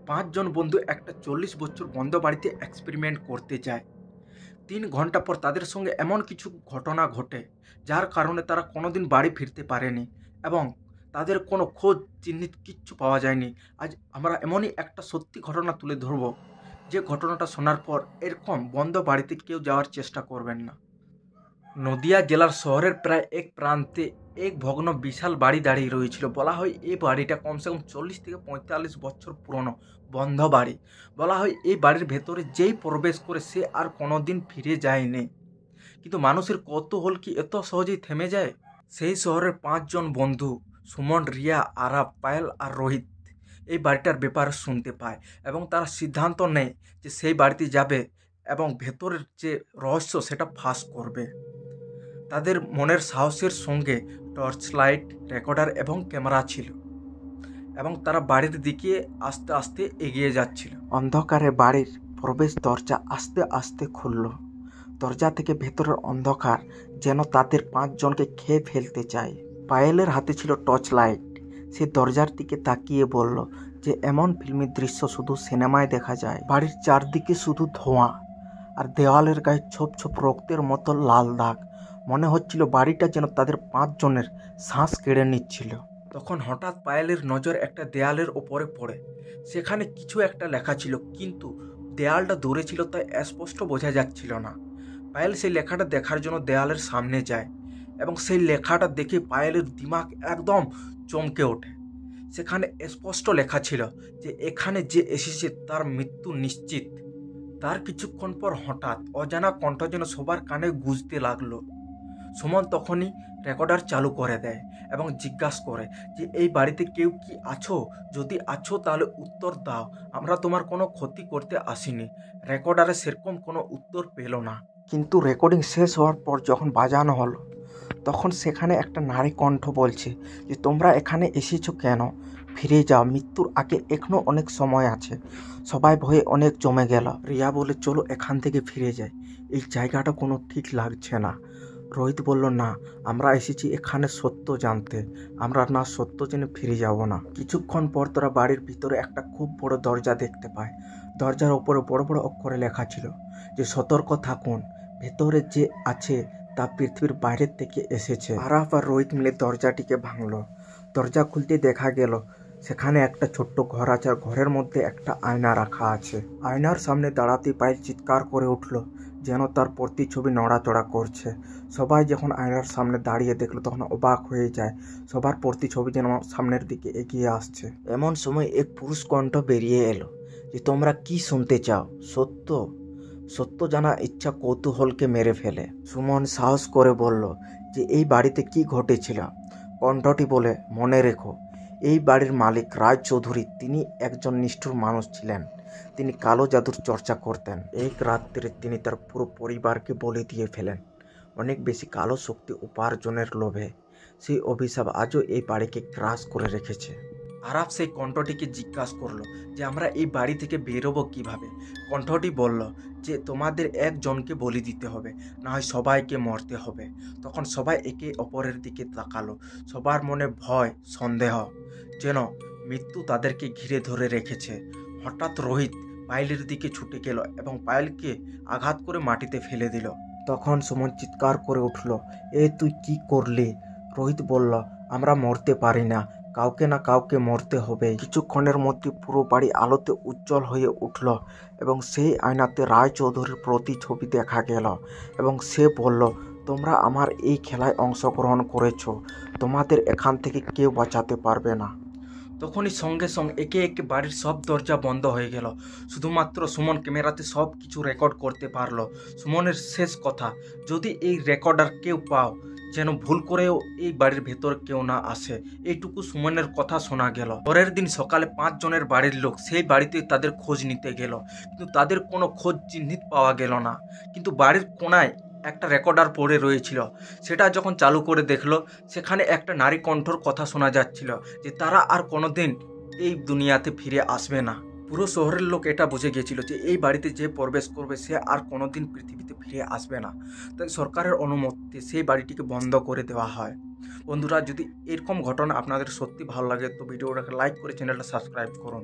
পাঁচজন বন্ধু একটা 40 বছর বন্ধ বাড়িতে এক্সপেরিমেন্ট করতে যায়। 3 ঘন্টা পর তাদের সঙ্গে এমন কিছু ঘটনা ঘটে যার কারণে তারা কোনোদিন বাড়ি ফিরতে পারেনি এবং তাদের কোনো খোঁজ চিহ্নিত কিচ্ছু পাওয়া যায়নি। আজ আমরা এমনই একটা সত্যি ঘটনা তুলে ধরব, যে ঘটনাটা শোনার পর এরকম বন্ধ বাড়িতে কেউ যাওয়ার চেষ্টা করবেন না। নদিয়া জেলার শহরের প্রায় এক প্রান্তে এক ভগ্ন বিশাল বাড়ি দাঁড়িয়ে রয়েছিল। বলা হয় এই বাড়িটা কমসে কম 40 থেকে 45 বছর পুরনো বন্ধ বাড়ি। বলা হয় এই বাড়ির ভেতরে যেই প্রবেশ করে সে আর কোনোদিন ফিরে যায়নি। কিন্তু মানুষের কৌতূহল কি এত সহজেই থেমে যায়? সেই শহরের 5জন বন্ধু সুমন, রিয়া, আরাব, পায়েল আর রোহিত এই বাড়িটার ব্যাপারে শুনতে পায় এবং তারা সিদ্ধান্ত নেয় যে সেই বাড়িতে যাবে এবং ভেতরের যে রহস্য সেটা ফাঁস করবে। তাদের মনের সাহসের সঙ্গে টর্চ লাইট, রেকর্ডার এবং ক্যামেরা ছিল এবং তারা বাড়ির দিকে আস্তে আস্তে এগিয়ে যাচ্ছিল। অন্ধকারে বাড়ির প্রবেশ দরজা আস্তে আস্তে খুলল। দরজা থেকে ভেতরের অন্ধকার যেন তাদের 5জনকে খেয়ে ফেলতে চায়। পায়েলের হাতে ছিল টর্চ লাইট। সে দরজার দিকে তাকিয়ে বলল যে এমন ফিল্মি দৃশ্য শুধু সিনেমায় দেখা যায়। বাড়ির চারদিকে শুধু ধোঁয়া আর দেওয়ালের গায়ে ছোপ ছোপ রক্তের মতো লাল দাগ। মনে হচ্ছিল বাড়িটা যেন তাদের 5জনের শ্বাস কেড়ে নিচ্ছিল। তখন হঠাৎ পায়েলের নজর একটা দেয়ালের ওপরে পড়ে। সেখানে কিছু একটা লেখা ছিল, কিন্তু দেয়ালটা দূরে ছিল তাই স্পষ্ট বোঝা যাচ্ছিল না। পায়েল সেই লেখাটা দেখার জন্য দেয়ালের সামনে যায় এবং সেই লেখাটা দেখে পায়েলের দিমাগ একদম চমকে ওঠে। সেখানে স্পষ্ট লেখা ছিল যে এখানে যে এসেছে তার মৃত্যু নিশ্চিত। তার কিছুক্ষণ পর হঠাৎ অজানা কণ্ঠ যেন সবার কানে গুঁজতে লাগলো। সুমন তখনই রেকর্ডার চালু করে দেয় এবং জিজ্ঞাসা করে যে এই বাড়িতে কেউ কি আছো? যদি আছো তাহলে উত্তর দাও, আমরা তোমার কোনো ক্ষতি করতে আসিনি। রেকর্ডারে সেরকম কোনো উত্তর পেল না। কিন্তু রেকর্ডিং শেষ হওয়ার পর যখন বাজানো হলো তখন সেখানে একটা নারী কণ্ঠ বলছে যে তোমরা এখানে এসেছো কেন? ফিরে যাও, মৃত্যুর আগে এখনো অনেক সময় আছে। সবাই ভয়ে অনেক জমে গেল। রিয়া বলে চলো এখান থেকে ফিরে যাই, এই জায়গাটা কোনো ঠিক লাগছে না। রোহিত বলল না, আমরা এসেছি এখানে সত্য জানতে, আমরা না সত্য জেনে ফিরে যাব না। কিছুক্ষণ পর তোরা বাড়ির ভিতরে একটা খুব বড় দরজা দেখতে পায়। দরজার ওপরে বড় বড় অক্ষরে লেখা ছিল যে সতর্ক থাকুন, ভেতরে যে আছে তা পৃথিবীর বাইরের থেকে এসেছে। আরাফ আর রোহিত মিলে দরজাটিকে ভাঙলো। দরজা খুলতে দেখা গেল সেখানে একটা ছোট্ট ঘর আছে আর ঘরের মধ্যে একটা আয়না রাখা আছে। আয়নার সামনে দাঁড়াতে পায়েল চিৎকার করে উঠল যেন তার প্রতিচ্ছবি নড়াচড়া করছে। সবাই যখন আয়নার সামনে দাঁড়িয়ে দেখলো তখন অবাক হয়ে যায়। সবার প্রতিচ্ছবি যেন সামনের দিকে এগিয়ে আসছে। এমন সময় এক পুরুষ কণ্ঠ বেরিয়ে এলো যে তোমরা কি শুনতে চাও? সত্য? সত্য জানার ইচ্ছা কৌতূহলকে মেরে ফেলে। সুমন সাহস করে বলল যে এই বাড়িতে কি ঘটেছিল। কণ্ঠটি বলে, মনে রেখো এই বাড়ির মালিক রাজ চৌধুরী তিনি একজন নিষ্ঠুর মানুষ ছিলেন। তিনি কালো জাদুর চর্চা করতেন। এক রাত্রে তিনি তার পুরো পরিবারকে বলে দিয়ে ফেলেন অনেক বেশি কালো শক্তি উপার্জনের লোভে। সেই অভিশাপ আজও এই বাড়িকে গ্রাস করে রেখেছে। আরাফ সেই কণ্ঠটিকে জিজ্ঞাসা করলো যে আমরা এই বাড়ি থেকে বেরোবো কিভাবে? কণ্ঠটি বলল যে তোমাদের একজনকে বলি দিতে হবে, না হয় সবাইকে মরতে হবে। তখন সবাই একে অপরের দিকে তাকালো। সবার মনে ভয়, সন্দেহ, যেন মৃত্যু তাদেরকে ঘিরে ধরে রেখেছে। হঠাৎ রোহিত পায়েলের দিকে ছুটে গেল এবং পায়েলকে আঘাত করে মাটিতে ফেলে দিল। তখন সুমন চিৎকার করে উঠল, এ তুই কি করলি? রোহিত বলল, আমরা মরতে পারি না, কাউকে না কাউকে মরতে হবে। কিছুক্ষণের মধ্যে পুরো বাড়ি আলোতে উজ্জ্বল হয়ে উঠল এবং সেই আয়নাতে রায় চৌধুরীর প্রতিছবি দেখা গেল এবং সে বলল, তোমরা আমার এই খেলায় অংশগ্রহণ করেছো, তোমাদের এখান থেকে কেউ বাঁচাতে পারবে না। তখনই সঙ্গে সঙ্গে একে একে বাড়ির সব দরজা বন্ধ হয়ে গেল। শুধুমাত্র সুমন ক্যামেরাতে সব কিছু রেকর্ড করতে পারলো। সুমনের শেষ কথা, যদি এই রেকর্ডার কেউ পাও যেন ভুল করেও এই বাড়ির ভেতর কেউ না আসে, এইটুকু সুমনের কথা শোনা গেল। পরের দিন সকালে 5জনের বাড়ির লোক সেই বাড়িতে তাদের খোঁজ নিতে গেল, কিন্তু তাদের কোনো খোঁজ চিহ্নিত পাওয়া গেল না। কিন্তু বাড়ির কোনায় একটা রেকর্ডার পড়ে রয়েছিল। সেটা যখন চালু করে দেখলো সেখানে একটা নারী কণ্ঠর কথা শোনা যাচ্ছিল যে তারা আর কোনোদিন এই দুনিয়াতে ফিরে আসবে না। পুরো শহরের লোক এটা বুঝে গিয়েছিল যে এই বাড়িতে যে প্রবেশ করবে সে আর কোনোদিন পৃথিবীতে ফিরে আসবে না। তাই সরকারের অনুমতিতে সেই বাড়িটিকে বন্ধ করে দেওয়া হয়। বন্ধুরা, যদি এরকম ঘটনা আপনাদের সত্যি ভালো লাগে তো ভিডিওটাকে লাইক করে চ্যানেলটা সাবস্ক্রাইব করুন।